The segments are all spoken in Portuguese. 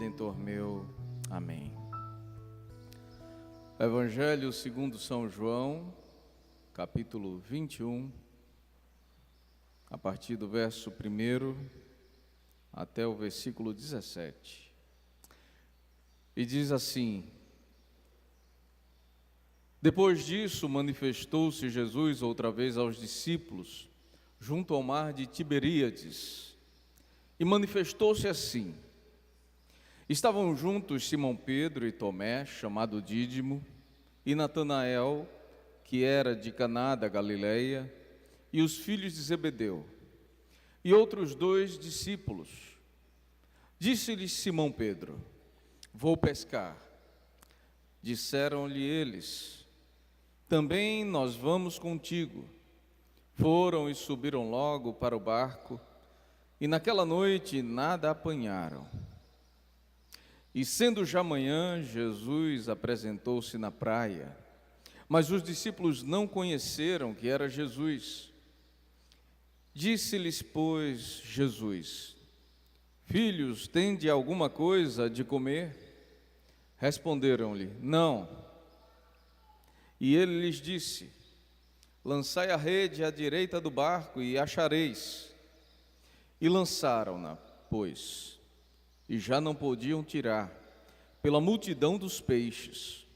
Redentor meu. Amém. Evangelho segundo São João, capítulo 21, a partir do verso 1 até o versículo 17. E diz assim: Depois disso, manifestou-se Jesus outra vez aos discípulos, junto ao mar de Tiberíades, e manifestou-se assim: Estavam juntos Simão Pedro e Tomé, chamado Dídimo, e Natanael, que era de Caná da Galileia, e os filhos de Zebedeu, e outros 2 discípulos. Disse-lhes Simão Pedro: Vou pescar. Disseram-lhe eles: Também nós vamos contigo. Foram e subiram logo para o barco, e naquela noite nada apanharam. E sendo já manhã, Jesus apresentou-se na praia, mas os discípulos não conheceram que era Jesus. Disse-lhes, pois, Jesus: Filhos, tende alguma coisa de comer? Responderam-lhe: Não. E ele lhes disse: Lançai a rede à direita do barco e achareis. E lançaram-na, pois, e já não podiam tirar, pela multidão dos peixes.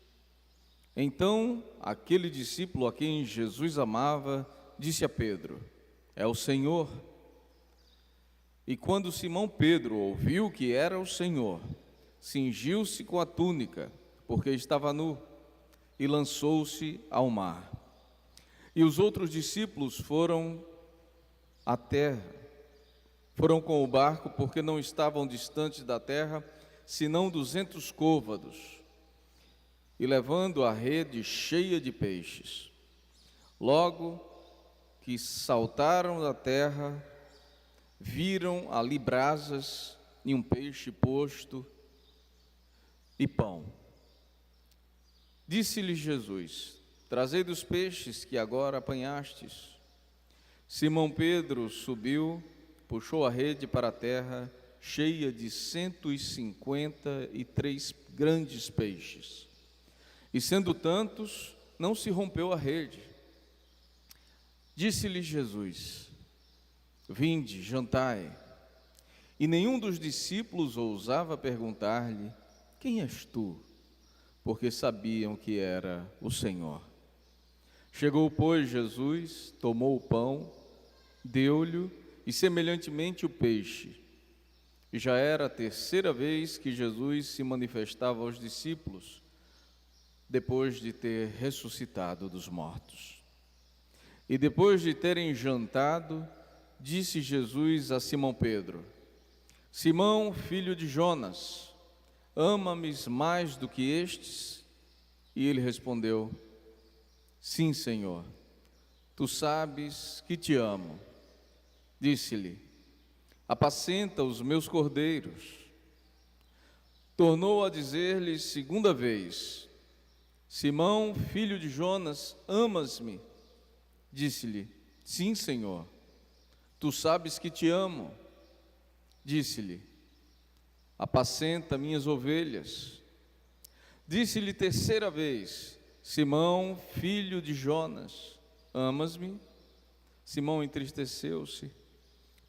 Então, aquele discípulo a quem Jesus amava, disse a Pedro: É o Senhor. E quando Simão Pedro ouviu que era o Senhor, cingiu-se com a túnica, porque estava nu, e lançou-se ao mar. E os outros discípulos foram à terra, foram com o barco, porque não estavam distantes da terra, senão 200 côvados, e levando a rede cheia de peixes. Logo que saltaram da terra, viram ali brasas e um peixe posto e pão. Disse-lhes Jesus: Trazei dos peixes que agora apanhastes. Simão Pedro subiu, puxou a rede para a terra, cheia de 153 grandes peixes. E sendo tantos, não se rompeu a rede. Disse-lhes Jesus: Vinde, jantai. E nenhum dos discípulos ousava perguntar-lhe: Quem és tu? Porque sabiam que era o Senhor. Chegou, pois, Jesus, tomou o pão, deu-lhe, e semelhantemente o peixe. E já era a 3ª vez que Jesus se manifestava aos discípulos, depois de ter ressuscitado dos mortos. E depois de terem jantado, disse Jesus a Simão Pedro: Simão, filho de Jonas, ama-me mais do que estes? E ele respondeu: Sim, Senhor, tu sabes que te amo. Disse-lhe: Apacenta os meus cordeiros. Tornou a dizer-lhe 2ª vez: Simão, filho de Jonas, amas-me? Disse-lhe: Sim, Senhor, tu sabes que te amo. Disse-lhe: Apacenta minhas ovelhas. Disse-lhe 3ª vez: Simão, filho de Jonas, amas-me? Simão entristeceu-se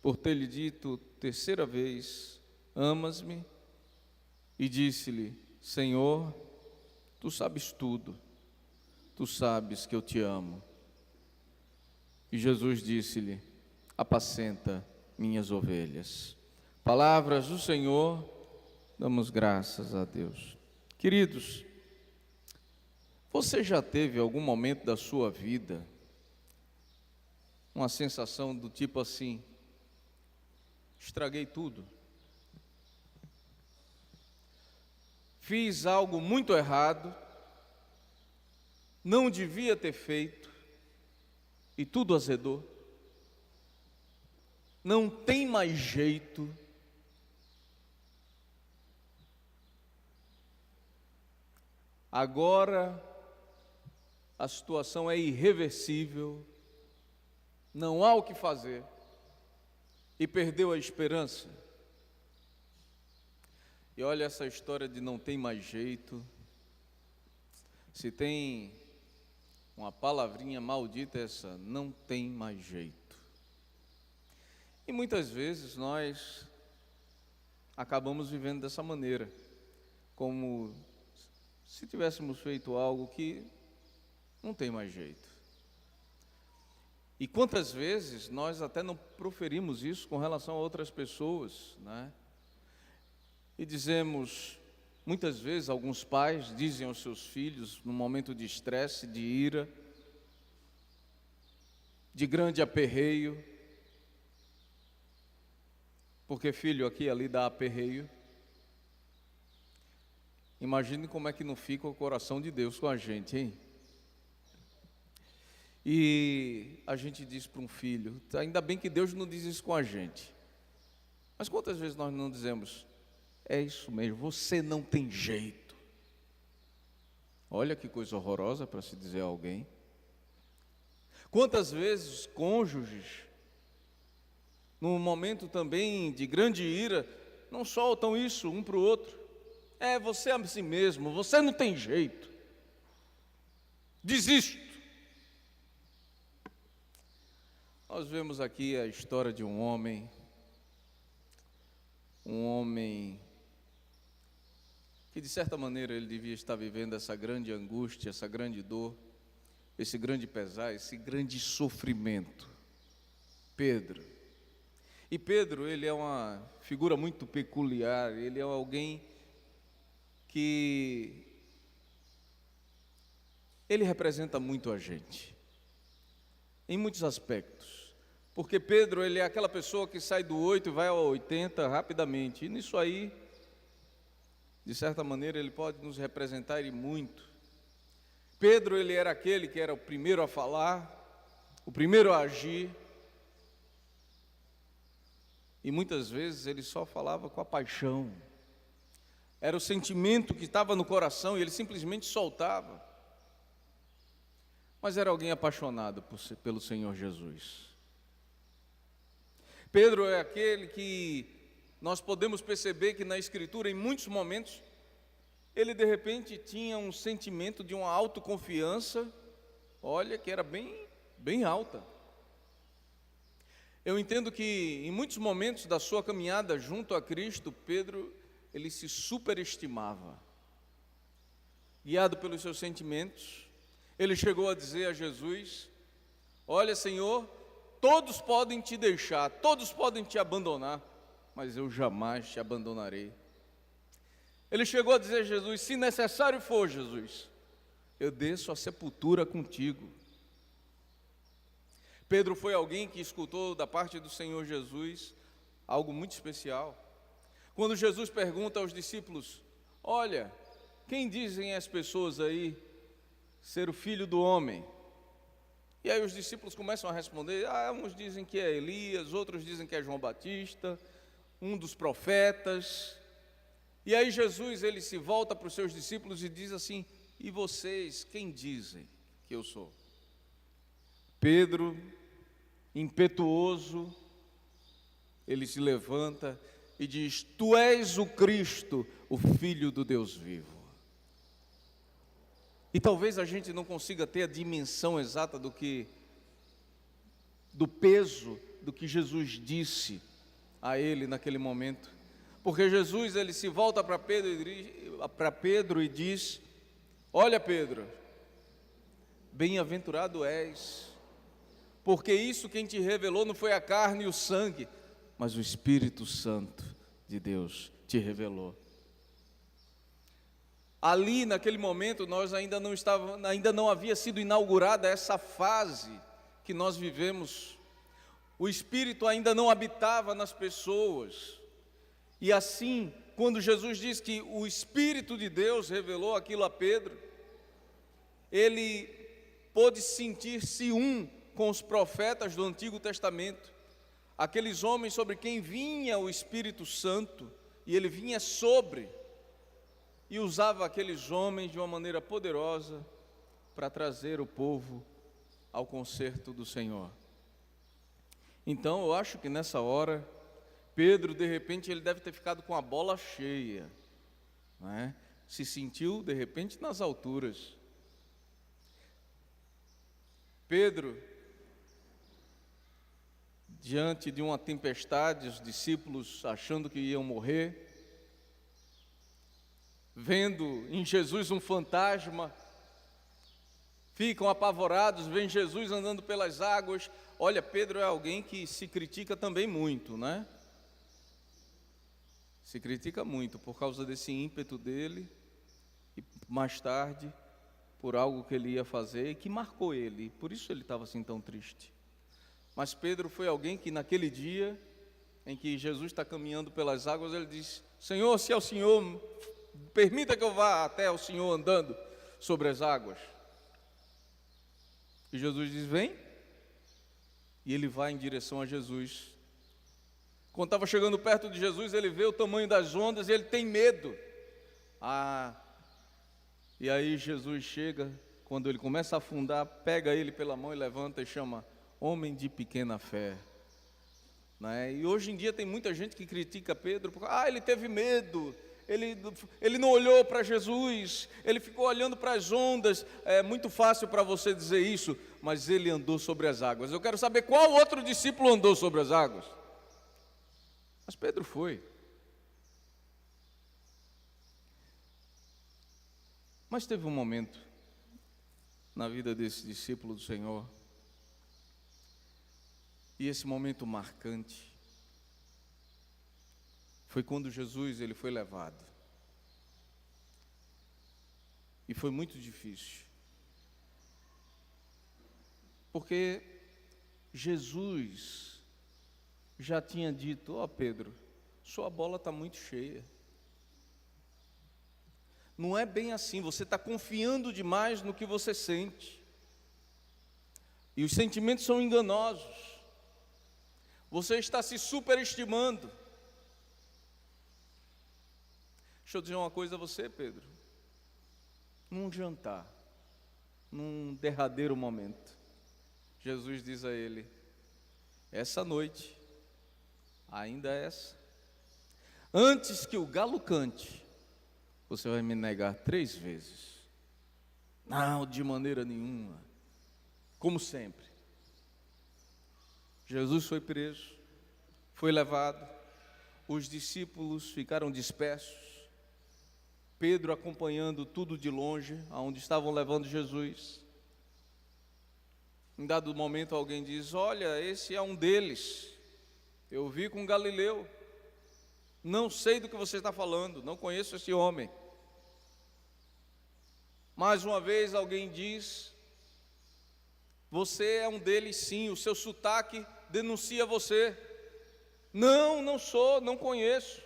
por ter-lhe dito 3ª vez: Amas-me? E disse-lhe: Senhor, tu sabes tudo, tu sabes que eu te amo. E Jesus disse-lhe: Apacenta minhas ovelhas. Palavras do Senhor, damos graças a Deus. Queridos, você já teve algum momento da sua vida uma sensação do tipo assim: estraguei tudo, fiz algo muito errado, não devia ter feito e tudo azedou, não tem mais jeito? Agora a situação é irreversível, não há o que fazer, e perdeu a esperança? E olha essa história de não tem mais jeito. Se tem uma palavrinha maldita essa, não tem mais jeito. E muitas vezes nós acabamos vivendo dessa maneira, como se tivéssemos feito algo que não tem mais jeito. E quantas vezes nós até não proferimos isso com relação a outras pessoas, né? E dizemos, muitas vezes alguns pais dizem aos seus filhos, num momento de estresse, de ira, de grande aperreio, porque filho aqui e ali dá aperreio. Imagine como é que não fica o coração de Deus com a gente, hein? E a gente diz para um filho, ainda bem que Deus não diz isso com a gente. Mas quantas vezes nós não dizemos, é isso mesmo, você não tem jeito. Olha que coisa horrorosa para se dizer a alguém. Quantas vezes cônjuges, num momento também de grande ira, não soltam isso um para o outro. É, você é assim mesmo, você não tem jeito. Desisto. Nós vemos aqui a história de um homem que de certa maneira ele devia estar vivendo essa grande angústia, essa grande dor, esse grande pesar, esse grande sofrimento. Pedro. E Pedro, ele é uma figura muito peculiar, ele é alguém que ele representa muito a gente, em muitos aspectos. Porque Pedro, ele é aquela pessoa que sai do 8 e vai ao 80 rapidamente. E nisso aí, de certa maneira, ele pode nos representar e muito. Pedro, ele era aquele que era o primeiro a falar, o primeiro a agir. E muitas vezes ele só falava com a paixão. Era o sentimento que estava no coração e ele simplesmente soltava. Mas era alguém apaixonado pelo Senhor Jesus. Pedro é aquele que nós podemos perceber que na Escritura, em muitos momentos, ele de repente tinha um sentimento de uma autoconfiança, olha, que era bem alta. Eu entendo que em muitos momentos da sua caminhada junto a Cristo, Pedro, ele se superestimava. Guiado pelos seus sentimentos, ele chegou a dizer a Jesus, olha, Senhor, todos podem te deixar, todos podem te abandonar, mas eu jamais te abandonarei. Ele chegou a dizer a Jesus, se necessário for, Jesus, eu desço à sepultura contigo. Pedro foi alguém que escutou da parte do Senhor Jesus algo muito especial. Quando Jesus pergunta aos discípulos, olha, quem dizem as pessoas aí ser o Filho do Homem? E aí os discípulos começam a responder, uns dizem que é Elias, outros dizem que é João Batista, um dos profetas. E aí Jesus, ele se volta para os seus discípulos e diz assim, e vocês, quem dizem que eu sou? Pedro, impetuoso, ele se levanta e diz, tu és o Cristo, o Filho do Deus vivo. E talvez a gente não consiga ter a dimensão exata do peso do que Jesus disse a ele naquele momento. Porque Jesus, ele se volta para Pedro e diz, olha Pedro, bem-aventurado és, porque isso quem te revelou não foi a carne e o sangue, mas o Espírito Santo de Deus te revelou. Ali naquele momento ainda não havia sido inaugurada essa fase que nós vivemos. O Espírito ainda não habitava nas pessoas. E assim, quando Jesus diz que o Espírito de Deus revelou aquilo a Pedro, ele pôde sentir-se com os profetas do Antigo Testamento, aqueles homens sobre quem vinha o Espírito Santo, e ele vinha e usava aqueles homens de uma maneira poderosa para trazer o povo ao concerto do Senhor. Então eu acho que nessa hora, Pedro de repente ele deve ter ficado com a bola cheia, não é? Se sentiu, de repente, nas alturas. Pedro, diante de uma tempestade, os discípulos achando que iam morrer, vendo em Jesus um fantasma, ficam apavorados, veem Jesus andando pelas águas. Olha, Pedro é alguém que se critica também muito, né? Se critica muito por causa desse ímpeto dele e mais tarde por algo que ele ia fazer e que marcou ele, por isso ele estava assim tão triste. Mas Pedro foi alguém que naquele dia em que Jesus está caminhando pelas águas, ele diz: Senhor, se é o Senhor, permita que eu vá até o Senhor andando sobre as águas. E Jesus diz: vem. E ele vai em direção a Jesus. Quando estava chegando perto de Jesus, ele vê o tamanho das ondas e ele tem medo. E aí Jesus chega, quando ele começa a afundar, pega ele pela mão e levanta e chama: homem de pequena fé. Né? E hoje em dia tem muita gente que critica Pedro, porque ele teve medo, ele não olhou para Jesus, ele ficou olhando para as ondas. É muito fácil para você dizer isso, mas ele andou sobre as águas. Eu quero saber qual outro discípulo andou sobre as águas. Mas Pedro foi. Mas teve um momento na vida desse discípulo do Senhor, e esse momento marcante foi quando Jesus ele foi levado. E foi muito difícil, porque Jesus já tinha dito: ó Pedro, sua bola está muito cheia. Não é bem assim, você está confiando demais no que você sente. E os sentimentos são enganosos. Você está se superestimando. Deixa eu dizer uma coisa a você, Pedro. Num jantar, num derradeiro momento, Jesus diz a ele: essa noite, ainda essa, antes que o galo cante, você vai me negar 3 vezes. Não, de maneira nenhuma. Como sempre. Jesus foi preso, foi levado, os discípulos ficaram dispersos, Pedro acompanhando tudo de longe, aonde estavam levando Jesus. Em dado momento alguém diz: olha, esse é um deles, eu vi com Galileu, não sei do que você está falando, não conheço esse homem. Mais uma vez alguém diz: você é um deles sim, o seu sotaque denuncia você. Não, não sou, não conheço.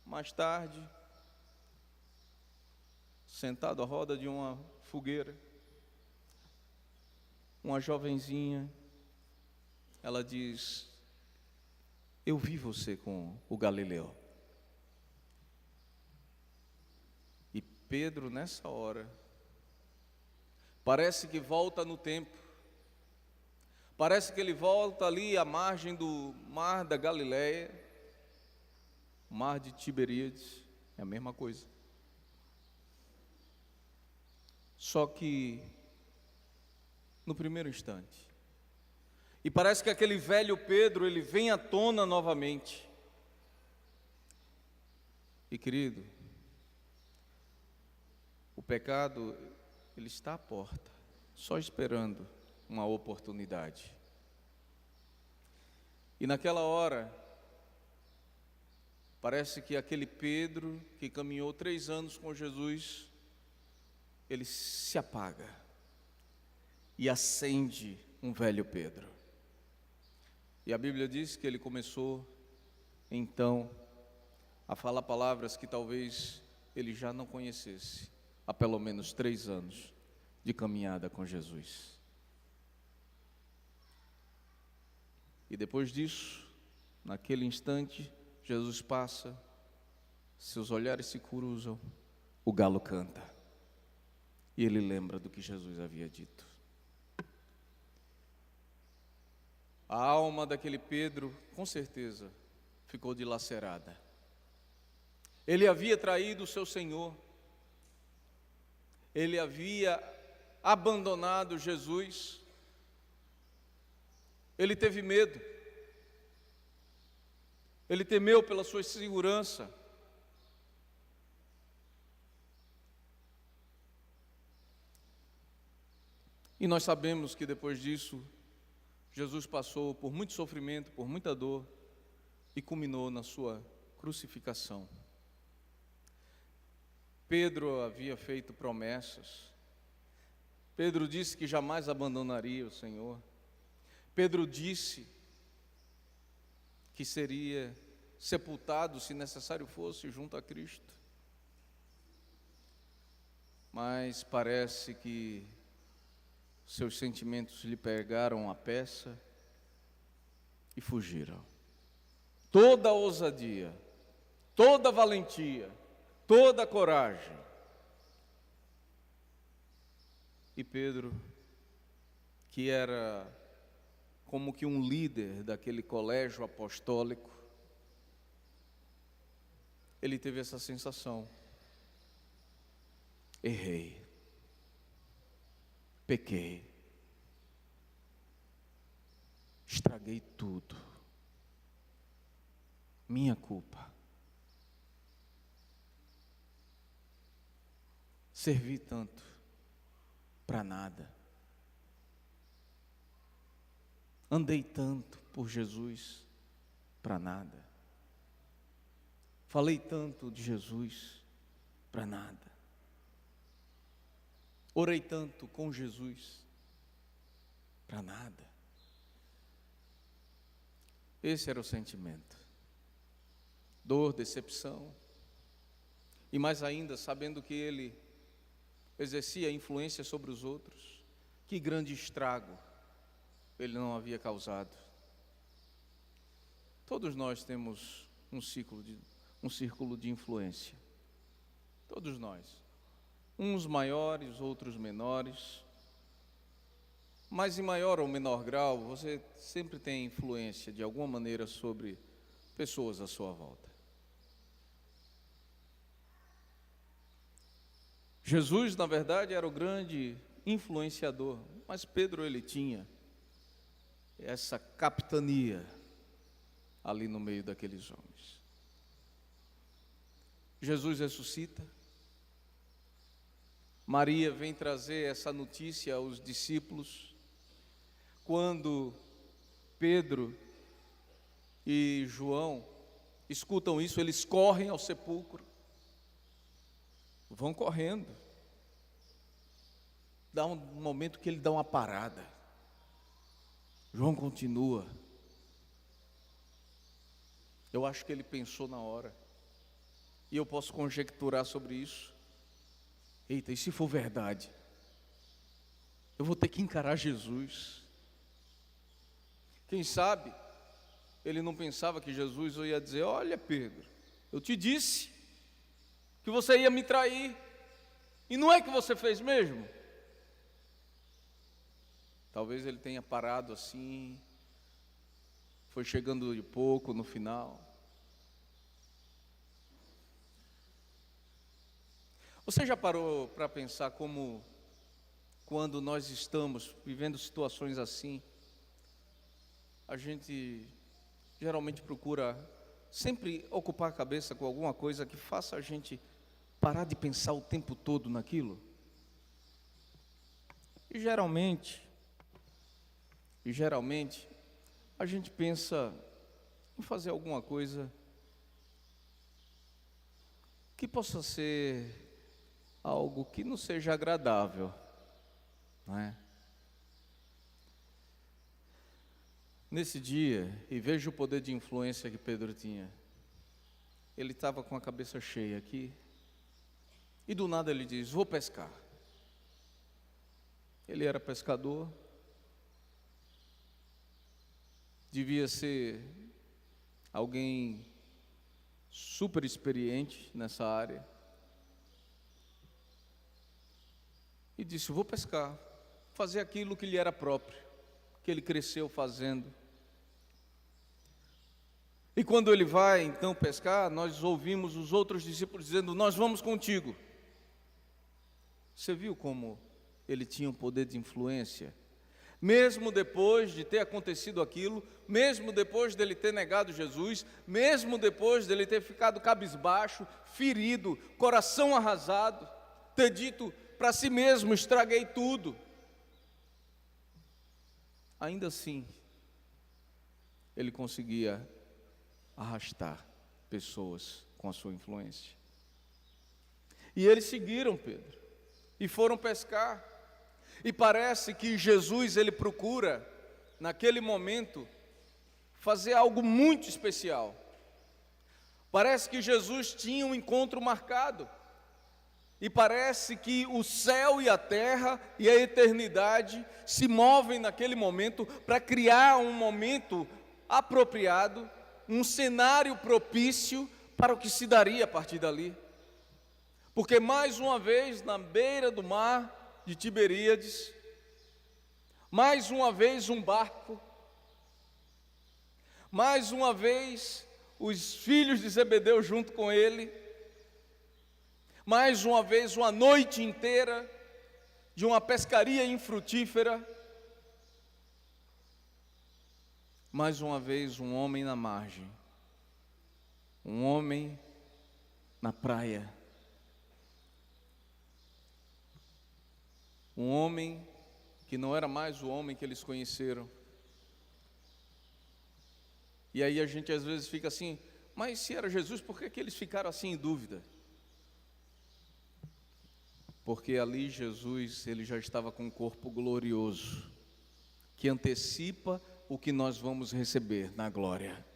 Mais tarde, sentado à roda de uma fogueira, uma jovenzinha, ela diz: eu vi você com o Galileu. E Pedro, nessa hora, parece que volta no tempo. Parece que ele volta ali à margem do mar da Galileia, mar de Tiberíades, é a mesma coisa. Só que no primeiro instante. E parece que aquele velho Pedro, ele vem à tona novamente. E querido, o pecado, ele está à porta, só esperando uma oportunidade. E naquela hora, parece que aquele Pedro que caminhou 3 anos com Jesus, ele se apaga e acende um velho Pedro. E a Bíblia diz que ele começou então a falar palavras que talvez ele já não conhecesse há pelo menos 3 anos de caminhada com Jesus. E depois disso, naquele instante, Jesus passa, seus olhares se cruzam, o galo canta, e ele lembra do que Jesus havia dito. A alma daquele Pedro, com certeza, ficou dilacerada. Ele havia traído o seu Senhor, ele havia abandonado Jesus, ele teve medo, ele temeu pela sua segurança. E nós sabemos que depois disso, Jesus passou por muito sofrimento, por muita dor, e culminou na sua crucificação. Pedro havia feito promessas. Pedro disse que jamais abandonaria o Senhor. Pedro disse que seria sepultado, se necessário fosse, junto a Cristo. Mas parece que seus sentimentos lhe pegaram a peça e fugiram. Toda a ousadia, toda a valentia, toda a coragem. E Pedro, que era como que um líder daquele colégio apostólico, ele teve essa sensação: errei, pequei, estraguei tudo, minha culpa. Servi tanto para nada, andei tanto por Jesus para nada, falei tanto de Jesus para nada, orei tanto com Jesus para nada. Esse era o sentimento: dor, decepção, e mais ainda sabendo que ele exercia influência sobre os outros. Que grande estrago ele não havia causado. Todos nós temos um círculo de influência. Todos nós. Uns maiores, outros menores. Mas em maior ou menor grau, você sempre tem influência de alguma maneira sobre pessoas à sua volta. Jesus, na verdade, era o grande influenciador, mas Pedro, ele tinha essa capitania ali no meio daqueles homens. Jesus ressuscita, Maria vem trazer essa notícia aos discípulos. Quando Pedro e João escutam isso, eles correm ao sepulcro, vão correndo. Dá um momento que ele dá uma parada. João continua. Eu acho que ele pensou na hora, e eu posso conjecturar sobre isso. Eita, e se for verdade? Eu vou ter que encarar Jesus. Quem sabe ele não pensava que Jesus ia dizer: olha, Pedro, eu te disse que você ia me trair, e não é que você fez mesmo? Talvez ele tenha parado assim, foi chegando de pouco no final. Você já parou para pensar como, quando nós estamos vivendo situações assim, a gente geralmente procura sempre ocupar a cabeça com alguma coisa que faça a gente parar de pensar o tempo todo naquilo? E geralmente, a gente pensa em fazer alguma coisa que possa ser algo que não seja agradável, não é? Nesse dia, e veja o poder de influência que Pedro tinha. Ele estava com a cabeça cheia aqui, e do nada ele diz: vou pescar. Ele era pescador, devia ser alguém super experiente nessa área, e disse: vou pescar, fazer aquilo que lhe era próprio, que ele cresceu fazendo. E quando ele vai então pescar, nós ouvimos os outros discípulos dizendo: nós vamos contigo. Você viu como ele tinha um poder de influência? Mesmo depois de ter acontecido aquilo, mesmo depois dele ter negado Jesus, mesmo depois dele ter ficado cabisbaixo, ferido, coração arrasado, ter dito para si mesmo: estraguei tudo. Ainda assim, ele conseguia arrastar pessoas com a sua influência. E eles seguiram Pedro e foram pescar. E parece que Jesus, ele procura, naquele momento, fazer algo muito especial. Parece que Jesus tinha um encontro marcado. E parece que o céu e a terra e a eternidade se movem naquele momento para criar um momento apropriado, um cenário propício para o que se daria a partir dali. Porque mais uma vez, na beira do mar de Tiberíades, mais uma vez um barco, mais uma vez os filhos de Zebedeu junto com ele, mais uma vez uma noite inteira de uma pescaria infrutífera, mais uma vez um homem na margem, um homem na praia, um homem que não era mais o homem que eles conheceram. E aí a gente às vezes fica assim: mas se era Jesus, por que eles ficaram assim em dúvida? Porque ali Jesus, ele já estava com um corpo glorioso, que antecipa o que nós vamos receber na glória.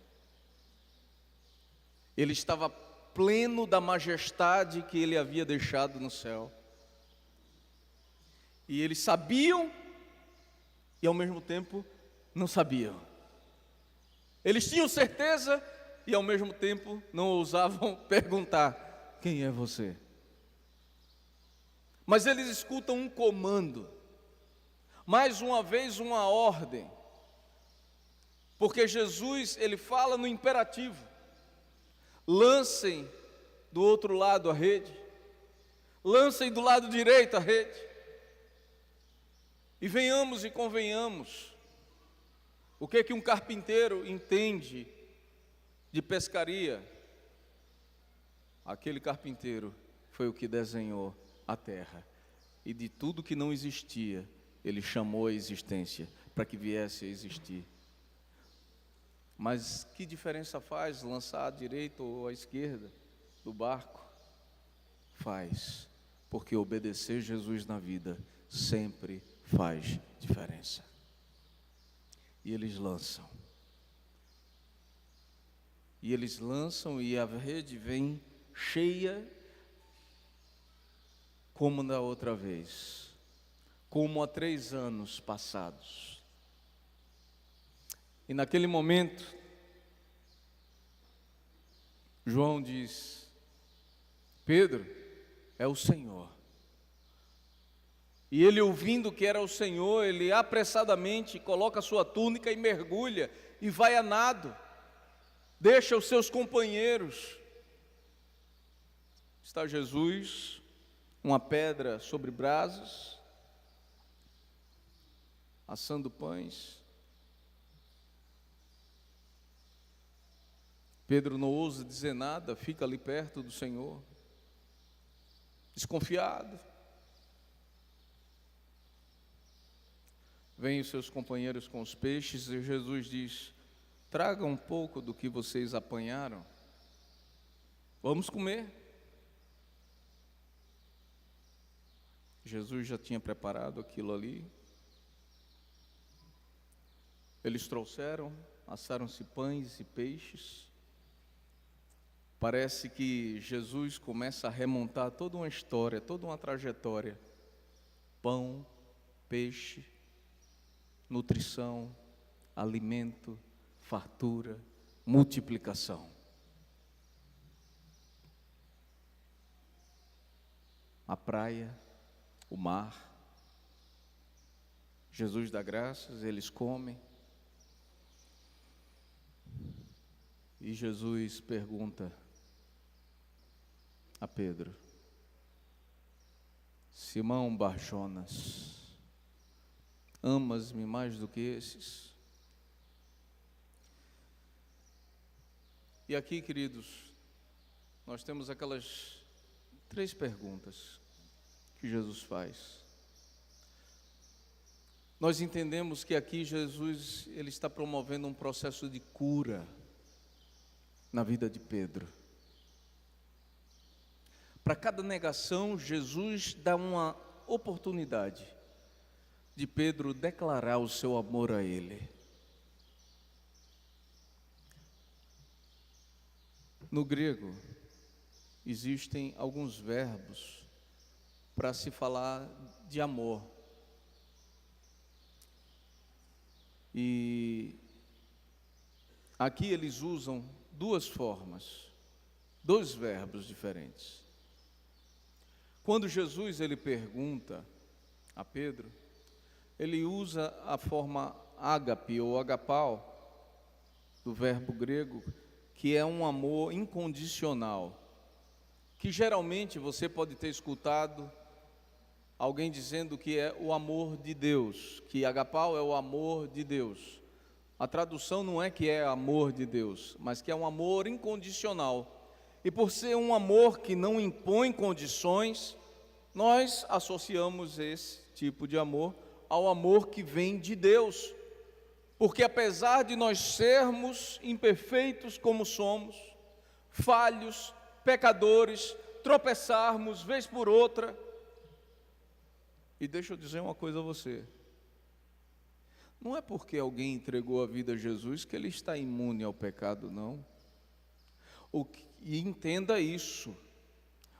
Ele estava pleno da majestade que ele havia deixado no céu. E eles sabiam e ao mesmo tempo não sabiam. Eles tinham certeza e ao mesmo tempo não ousavam perguntar: quem é você? Mas eles escutam um comando, mais uma vez uma ordem, porque Jesus, ele fala no imperativo: lancem do outro lado a rede, lancem do lado direito a rede. E venhamos e convenhamos, o que é que um carpinteiro entende de pescaria? Aquele carpinteiro foi o que desenhou a terra, e de tudo que não existia, ele chamou a existência para que viesse a existir. Mas que diferença faz lançar à direita ou à esquerda do barco? Faz, porque obedecer Jesus na vida sempre faz diferença. E eles lançam. E a rede vem cheia como da outra vez, como há 3 anos passados. E naquele momento, João diz: Pedro, é o Senhor. E ele, ouvindo que era o Senhor, ele apressadamente coloca a sua túnica e mergulha e vai a nado, deixa os seus companheiros. Está Jesus, uma pedra sobre brasas, assando pães. Pedro não ousa dizer nada, fica ali perto do Senhor, desconfiado. Vêm os seus companheiros com os peixes e Jesus diz: traga um pouco do que vocês apanharam, vamos comer. Jesus já tinha preparado aquilo ali. Eles trouxeram, assaram-se pães e peixes. Parece que Jesus começa a remontar toda uma história, toda uma trajetória. Pão, peixe, nutrição, alimento, fartura, multiplicação. A praia, o mar. Jesus dá graças, eles comem. E Jesus pergunta a Pedro: Simão Barjonas, amas-me mais do que esses? E aqui, queridos, nós temos aquelas 3 perguntas que Jesus faz. Nós entendemos que aqui Jesus, ele está promovendo um processo de cura na vida de Pedro. Para cada negação, Jesus dá uma oportunidade de Pedro declarar o seu amor a Ele. No grego, existem alguns verbos para se falar de amor. E aqui eles usam 2 formas, 2 verbos diferentes. Quando Jesus ele pergunta a Pedro, ele usa a forma ágape ou agapau, do verbo grego, que é um amor incondicional, que geralmente você pode ter escutado alguém dizendo que é o amor de Deus, que agapau é o amor de Deus. A tradução não é que é amor de Deus, mas que é um amor incondicional. E por ser um amor que não impõe condições, nós associamos esse tipo de amor ao amor que vem de Deus. Porque apesar de nós sermos imperfeitos como somos, falhos, pecadores, tropeçarmos vez por outra, e deixa eu dizer uma coisa a você, não é porque alguém entregou a vida a Jesus que ele está imune ao pecado, não. E entenda isso.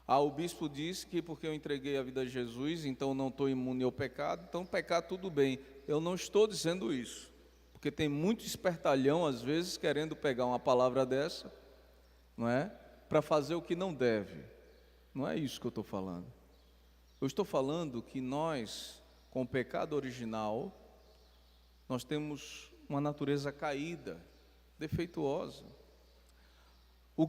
O bispo disse que porque eu entreguei a vida a Jesus, então não estou imune ao pecado, então pecar tudo bem. Eu não estou dizendo isso, porque tem muito espertalhão às vezes querendo pegar uma palavra dessa, não é? Para fazer o que não deve. Não é isso que eu estou falando. Eu estou falando que nós, com o pecado original, nós temos uma natureza caída, defeituosa. O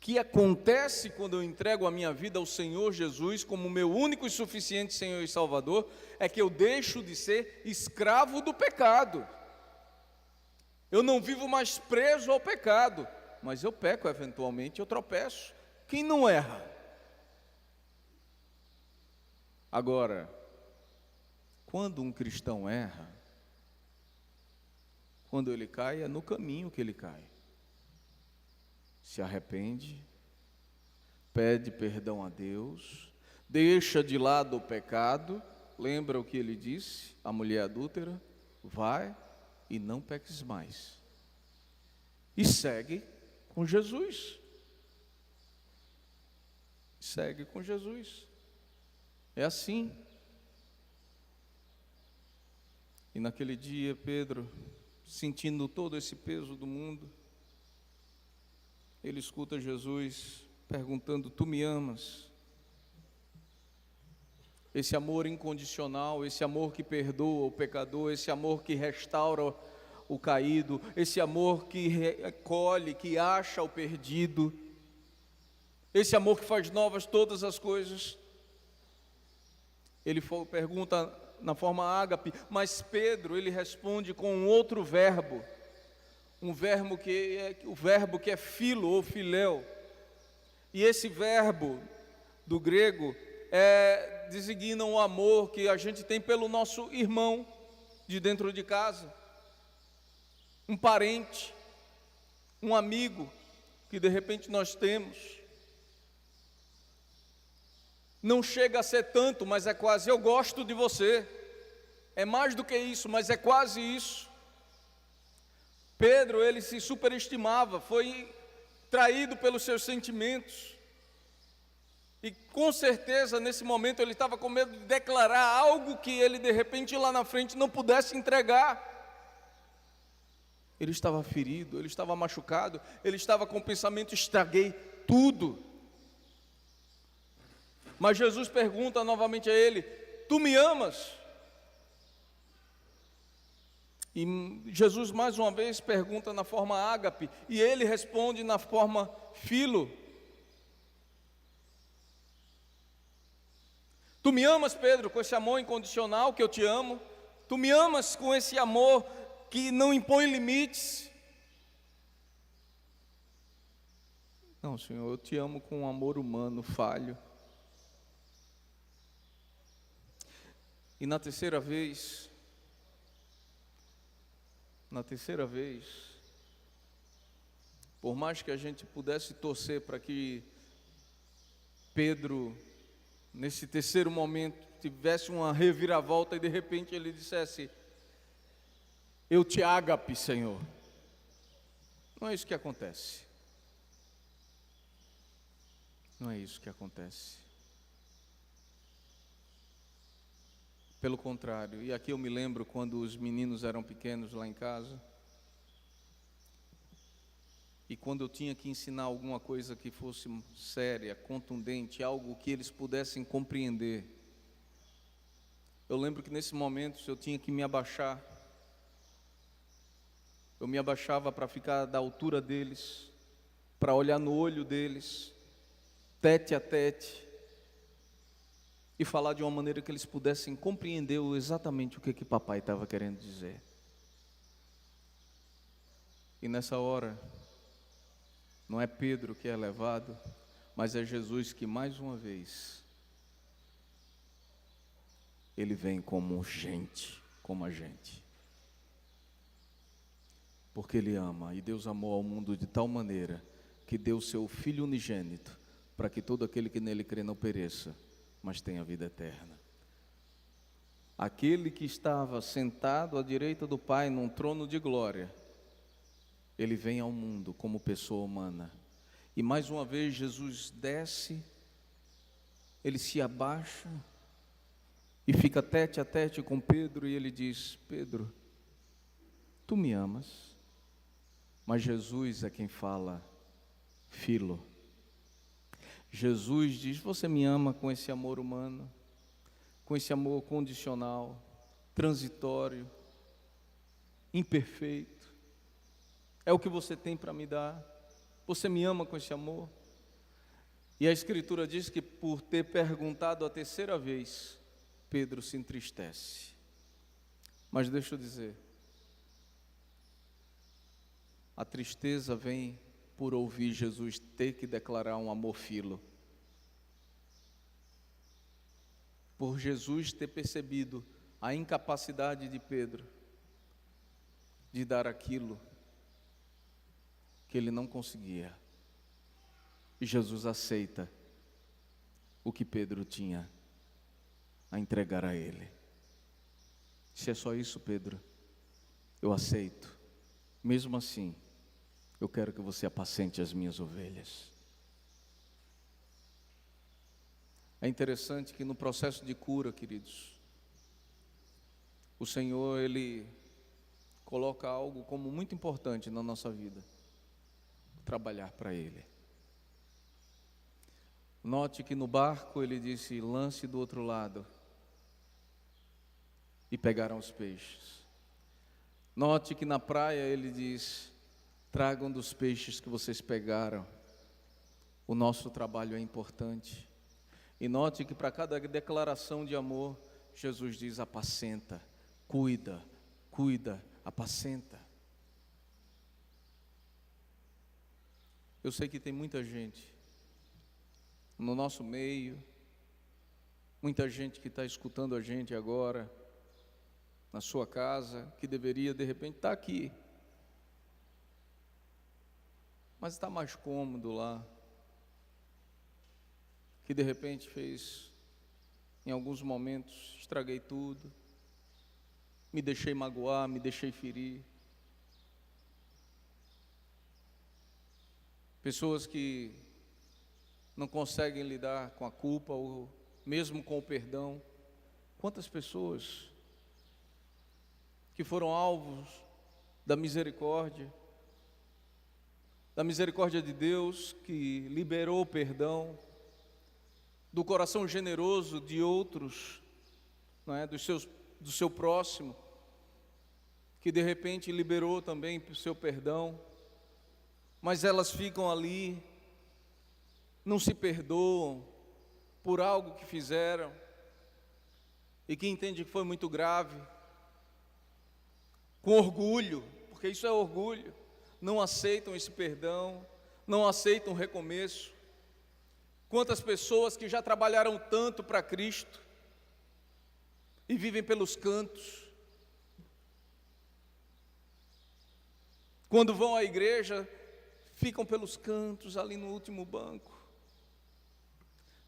que acontece quando eu entrego a minha vida ao Senhor Jesus como meu único e suficiente Senhor e Salvador, é que eu deixo de ser escravo do pecado. Eu não vivo mais preso ao pecado, mas eu peco eventualmente, eu tropeço. Quem não erra? Agora, quando um cristão erra, quando ele cai, é no caminho que ele cai. Se arrepende, pede perdão a Deus, deixa de lado o pecado, lembra o que ele disse, a mulher adúltera, vai e não peques mais. E segue com Jesus. Segue com Jesus. É assim. E naquele dia, Pedro, sentindo todo esse peso do mundo, ele escuta Jesus perguntando: tu me amas? Esse amor incondicional, esse amor que perdoa o pecador, esse amor que restaura o caído, esse amor que recolhe, que acha o perdido, esse amor que faz novas todas as coisas. Ele pergunta na forma ágape, mas Pedro, ele responde com um outro verbo, o verbo que é filo ou filéu. E esse verbo do grego designa um amor que a gente tem pelo nosso irmão de dentro de casa, um parente, um amigo que de repente nós temos. Não chega a ser tanto, mas é quase: eu gosto de você. É mais do que isso, mas é quase isso. Pedro, ele se superestimava, foi traído pelos seus sentimentos. E com certeza nesse momento ele estava com medo de declarar algo que ele de repente lá na frente não pudesse entregar. Ele estava ferido, ele estava machucado, ele estava com o pensamento: estraguei tudo. Mas Jesus pergunta novamente a ele: tu me amas? E Jesus mais uma vez pergunta na forma ágape, e ele responde na forma filo. Tu me amas, Pedro, com esse amor incondicional que eu te amo? Tu me amas com esse amor que não impõe limites? Não, Senhor, eu te amo com um amor humano, falho. E na terceira vez, por mais que a gente pudesse torcer para que Pedro, nesse terceiro momento, tivesse uma reviravolta e de repente ele dissesse: eu te ágape, Senhor. Não é isso que acontece. Não é isso que acontece. Pelo contrário, e aqui eu me lembro quando os meninos eram pequenos lá em casa, e quando eu tinha que ensinar alguma coisa que fosse séria, contundente, algo que eles pudessem compreender, eu lembro que nesse momento eu tinha que me abaixar. Eu me abaixava para ficar da altura deles, para olhar no olho deles, tete a tete, e falar de uma maneira que eles pudessem compreender exatamente o que papai estava querendo dizer. E nessa hora, não é Pedro que é levado, mas é Jesus que mais uma vez, ele vem como gente, como a gente. Porque ele ama, e Deus amou ao mundo de tal maneira, que deu seu Filho unigênito, para que todo aquele que nele crê não pereça, mas tenha vida eterna. Aquele que estava sentado à direita do Pai num trono de glória, ele vem ao mundo como pessoa humana. E mais uma vez Jesus desce, ele se abaixa e fica tete a tete com Pedro, e ele diz: Pedro, tu me amas? Mas Jesus é quem fala, filo. Jesus diz: você me ama com esse amor humano, com esse amor condicional, transitório, imperfeito. É o que você tem para me dar. Você me ama com esse amor? E a Escritura diz que por ter perguntado a terceira vez, Pedro se entristece. Mas deixa eu dizer, a tristeza vem por ouvir Jesus ter que declarar um amor filo. Por Jesus ter percebido a incapacidade de Pedro de dar aquilo que ele não conseguia. E Jesus aceita o que Pedro tinha a entregar a ele. Se é só isso, Pedro, eu aceito. Mesmo assim, eu quero que você apacente as minhas ovelhas. É interessante que no processo de cura, queridos, o Senhor, Ele coloca algo como muito importante na nossa vida: trabalhar para Ele. Note que no barco Ele disse: lance do outro lado, e pegaram os peixes. Note que na praia Ele diz: tragam dos peixes que vocês pegaram. O nosso trabalho é importante. E note que para cada declaração de amor, Jesus diz: apacenta, cuida, apacenta. Eu sei que tem muita gente no nosso meio, muita gente que está escutando a gente agora, na sua casa, que deveria de repente estar aqui, mas está mais cômodo lá, que de repente fez, em alguns momentos, estraguei tudo, me deixei magoar, me deixei ferir. Pessoas que não conseguem lidar com a culpa, ou mesmo com o perdão. Quantas pessoas que foram alvos da misericórdia de Deus, que liberou o perdão, do coração generoso de outros, não é? Do seu próximo, que de repente liberou também o seu perdão, mas elas ficam ali, não se perdoam por algo que fizeram, e que entende que foi muito grave, com orgulho, porque isso é orgulho, não aceitam esse perdão, não aceitam o recomeço. Quantas pessoas que já trabalharam tanto para Cristo e vivem pelos cantos, quando vão à igreja, ficam pelos cantos ali no último banco,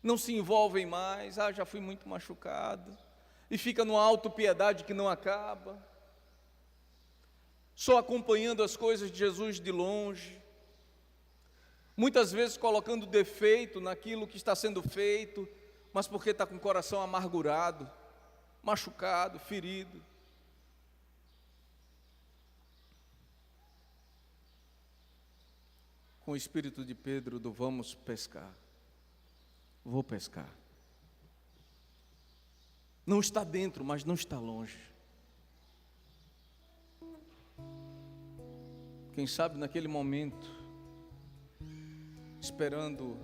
não se envolvem mais, já fui muito machucado, e fica numa autopiedade que não acaba, só acompanhando as coisas de Jesus de longe, muitas vezes colocando defeito naquilo que está sendo feito, mas porque está com o coração amargurado, machucado, ferido. Com o espírito de Pedro do vamos pescar, vou pescar. Não está dentro, mas não está longe. Quem sabe naquele momento, esperando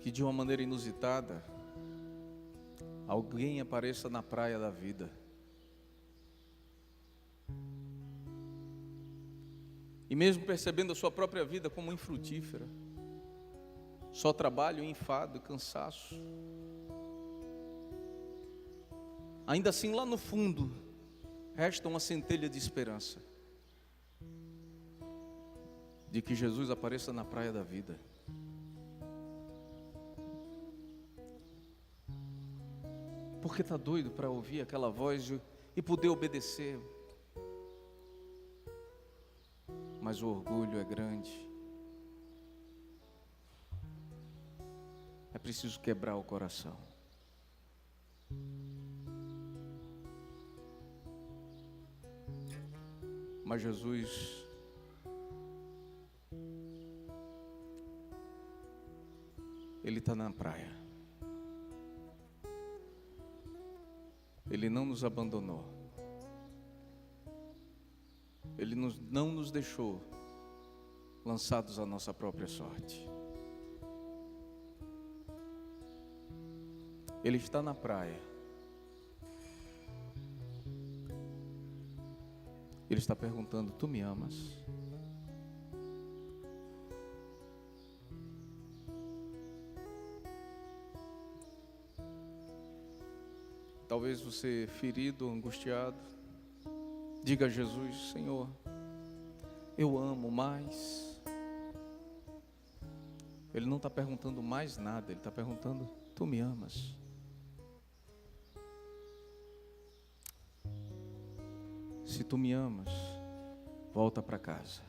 que de uma maneira inusitada, alguém apareça na praia da vida. E mesmo percebendo a sua própria vida como infrutífera, só trabalho, enfado, cansaço, ainda assim lá no fundo, resta uma centelha de esperança, de que Jesus apareça na praia da vida. Porque está doido para ouvir aquela voz e poder obedecer. Mas o orgulho é grande. É preciso quebrar o coração. Mas Jesus Ele está na praia. Ele não nos abandonou. Ele não nos deixou lançados à nossa própria sorte. Ele está na praia. Ele está perguntando: tu me amas? Talvez você ferido, angustiado, diga a Jesus: Senhor, eu amo mais. Ele não está perguntando mais nada, ele está perguntando: tu me amas? Se tu me amas, volta para casa.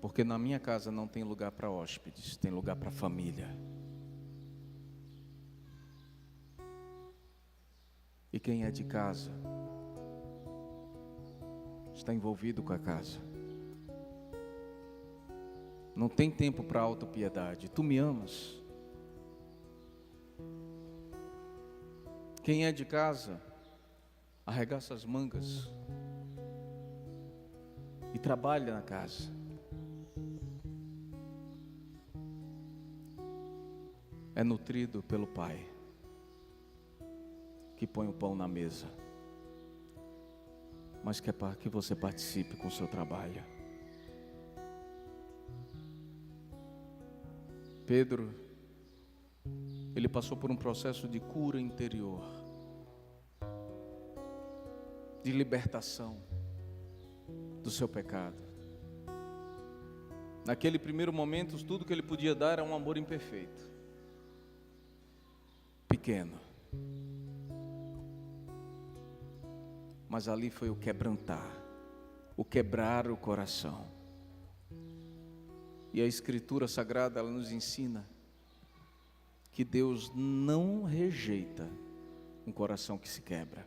Porque na minha casa não tem lugar para hóspedes, tem lugar para família. E quem é de casa está envolvido com a casa. Não tem tempo para autopiedade. Tu me amas? Quem é de casa arregaça as mangas e trabalha na casa. É nutrido pelo Pai, que põe o pão na mesa, mas quer que você participe com o seu trabalho. Pedro, ele passou por um processo de cura interior, de libertação do seu pecado. Naquele primeiro momento, tudo que ele podia dar era um amor imperfeito, pequeno. Mas ali foi o quebrantar, o quebrar o coração. E a Escritura Sagrada, ela nos ensina que Deus não rejeita um coração que se quebra.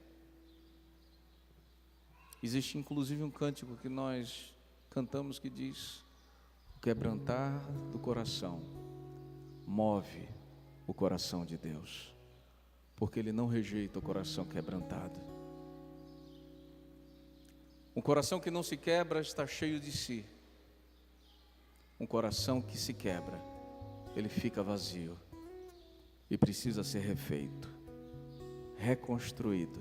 Existe inclusive um cântico que nós cantamos que diz: o quebrantar do coração move o coração de Deus, porque Ele não rejeita o coração quebrantado. Um coração que não se quebra está cheio de si. Um coração que se quebra, ele fica vazio e precisa ser refeito, reconstruído.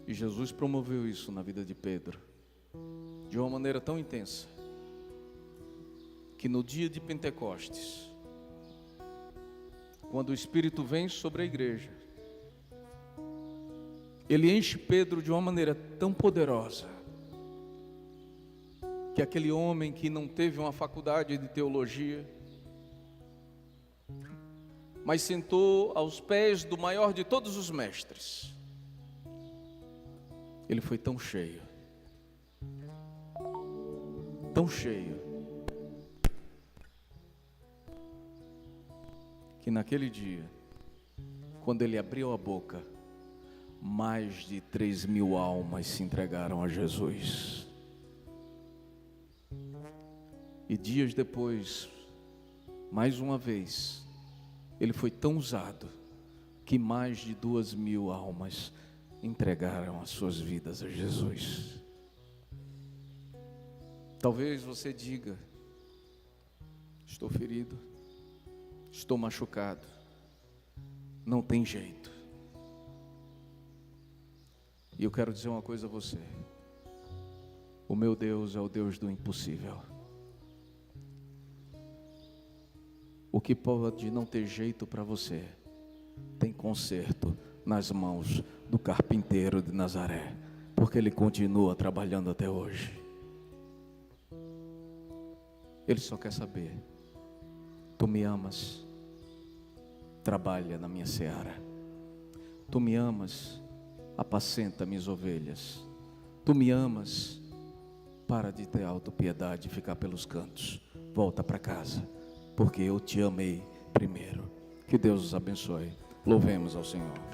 E Jesus promoveu isso na vida de Pedro de uma maneira tão intensa, que no dia de Pentecostes, quando o Espírito vem sobre a igreja, ele enche Pedro de uma maneira tão poderosa, que aquele homem que não teve uma faculdade de teologia, mas sentou aos pés do maior de todos os mestres, ele foi tão cheio, que naquele dia, quando ele abriu a boca, mais de 3.000 almas se entregaram a Jesus. E dias depois, mais uma vez, ele foi tão usado, que mais de 2.000 almas entregaram as suas vidas a Jesus. Talvez você diga: estou ferido, estou machucado, não tem jeito. E eu quero dizer uma coisa a você: o meu Deus é o Deus do impossível. O que pode não ter jeito para você, tem conserto nas mãos do carpinteiro de Nazaré, porque ele continua trabalhando até hoje. Ele só quer saber: tu me amas? Trabalha na minha seara. Tu me amas? Apacenta minhas ovelhas. Tu me amas? Para de ter autopiedade e ficar pelos cantos. Volta para casa, porque eu te amei primeiro. Que Deus os abençoe. Louvemos ao Senhor.